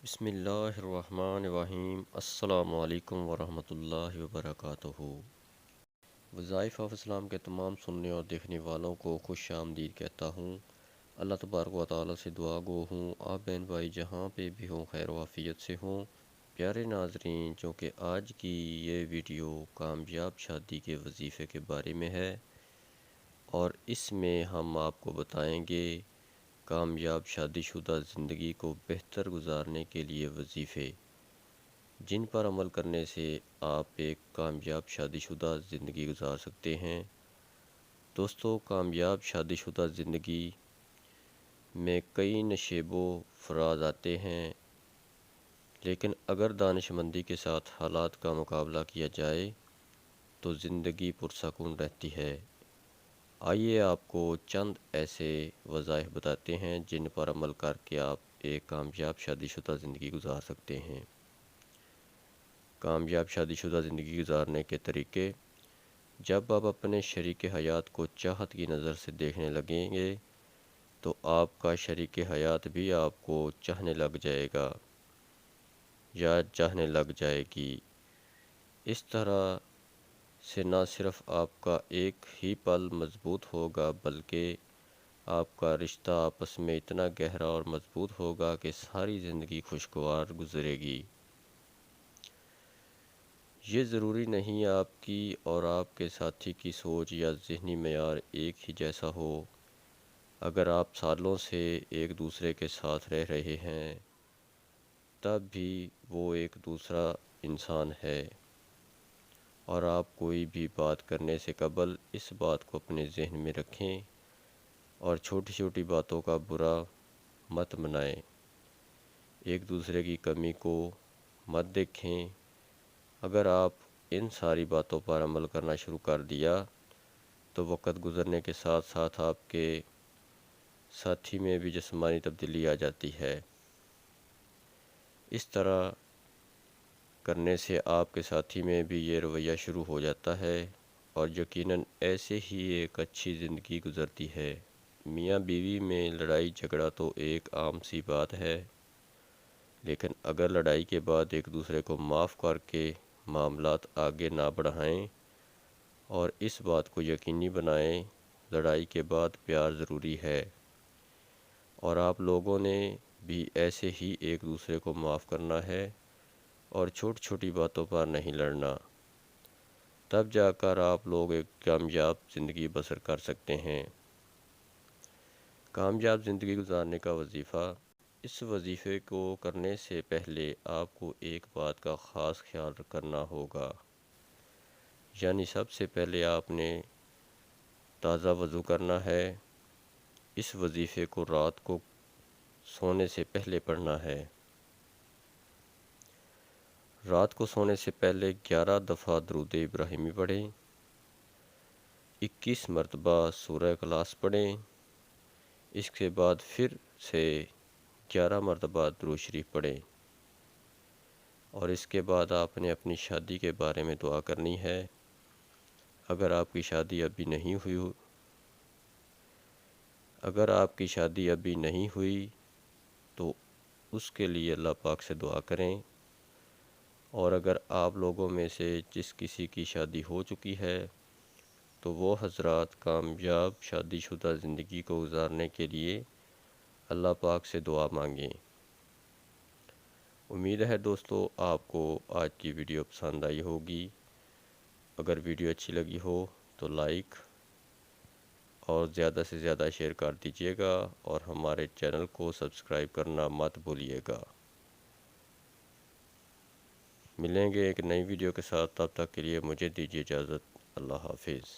بسم اللہ الرحمن الرحیم۔ السلام علیکم ورحمۃ اللہ وبرکاتہ۔ وظائف آف اسلام کے تمام سننے اور دیکھنے والوں کو خوش آمدید کہتا ہوں۔ اللہ تبارک و تعالیٰ سے دعا گو ہوں آپ بہن بھائی جہاں پہ بھی ہوں خیر و عافیت سے ہوں۔ پیارے ناظرین، جو کہ آج کی یہ ویڈیو کامیاب شادی کے وظیفے کے بارے میں ہے، اور اس میں ہم آپ کو بتائیں گے کامیاب شادی شدہ زندگی کو بہتر گزارنے کے لیے وظیفے، جن پر عمل کرنے سے آپ ایک کامیاب شادی شدہ زندگی گزار سکتے ہیں۔ دوستو، کامیاب شادی شدہ زندگی میں کئی نشیب و فراز آتے ہیں، لیکن اگر دانش مندی کے ساتھ حالات کا مقابلہ کیا جائے تو زندگی پرسکون رہتی ہے۔ آئیے آپ کو چند ایسے وظائف بتاتے ہیں جن پر عمل کر کے آپ ایک کامیاب شادی شدہ زندگی گزار سکتے ہیں۔ کامیاب شادی شدہ زندگی گزارنے کے طریقے: جب آپ اپنے شریک حیات کو چاہت کی نظر سے دیکھنے لگیں گے تو آپ کا شریک حیات بھی آپ کو چاہنے لگ جائے گا یا چاہنے لگ جائے گی۔ اس طرح سے نہ صرف آپ کا ایک ہی پل مضبوط ہوگا بلکہ آپ کا رشتہ آپس میں اتنا گہرا اور مضبوط ہوگا کہ ساری زندگی خوشگوار گزرے گی۔ یہ ضروری نہیں آپ کی اور آپ کے ساتھی کی سوچ یا ذہنی معیار ایک ہی جیسا ہو۔ اگر آپ سالوں سے ایک دوسرے کے ساتھ رہ رہے ہیں تب بھی وہ ایک دوسرا انسان ہے، اور آپ کوئی بھی بات کرنے سے قبل اس بات کو اپنے ذہن میں رکھیں اور چھوٹی چھوٹی باتوں کا برا مت منائیں۔ ایک دوسرے کی کمی کو مت دیکھیں۔ اگر آپ ان ساری باتوں پر عمل کرنا شروع کر دیا تو وقت گزرنے کے ساتھ ساتھ آپ کے ساتھی میں بھی جسمانی تبدیلی آ جاتی ہے۔ اس طرح کرنے سے آپ کے ساتھی میں بھی یہ رویہ شروع ہو جاتا ہے اور یقیناً ایسے ہی ایک اچھی زندگی گزرتی ہے۔ میاں بیوی میں لڑائی جھگڑا تو ایک عام سی بات ہے، لیکن اگر لڑائی کے بعد ایک دوسرے کو معاف کر کے معاملات آگے نہ بڑھائیں اور اس بات کو یقینی بنائیں لڑائی کے بعد پیار ضروری ہے، اور آپ لوگوں نے بھی ایسے ہی ایک دوسرے کو معاف کرنا ہے اور چھوٹی چھوٹی باتوں پر نہیں لڑنا، تب جا کر آپ لوگ ایک کامیاب زندگی بسر کر سکتے ہیں۔ کامیاب زندگی گزارنے کا وظیفہ: اس وظیفے کو کرنے سے پہلے آپ کو ایک بات کا خاص خیال کرنا ہوگا، یعنی سب سے پہلے آپ نے تازہ وضو کرنا ہے۔ اس وظیفے کو رات کو سونے سے پہلے پڑھنا ہے۔ رات کو سونے سے پہلے 11 دفعہ درود ابراہیمی پڑھیں، 21 مرتبہ سورہ اخلاص پڑھیں، اس کے بعد پھر سے 11 مرتبہ درود شریف پڑھیں، اور اس کے بعد آپ نے اپنی شادی کے بارے میں دعا کرنی ہے۔ اگر آپ کی شادی ابھی نہیں ہوئی تو اس کے لیے اللہ پاک سے دعا کریں، اور اگر آپ لوگوں میں سے جس کسی کی شادی ہو چکی ہے تو وہ حضرات کامیاب شادی شدہ زندگی کو گزارنے کے لیے اللہ پاک سے دعا مانگیں۔ امید ہے دوستو آپ کو آج کی ویڈیو پسند آئی ہوگی۔ اگر ویڈیو اچھی لگی ہو تو لائک اور زیادہ سے زیادہ شیئر کر دیجیے گا، اور ہمارے چینل کو سبسکرائب کرنا مت بھولیے گا۔ ملیں گے ایک نئی ویڈیو کے ساتھ، تب تک کے لیے مجھے دیجیے اجازت۔ اللہ حافظ۔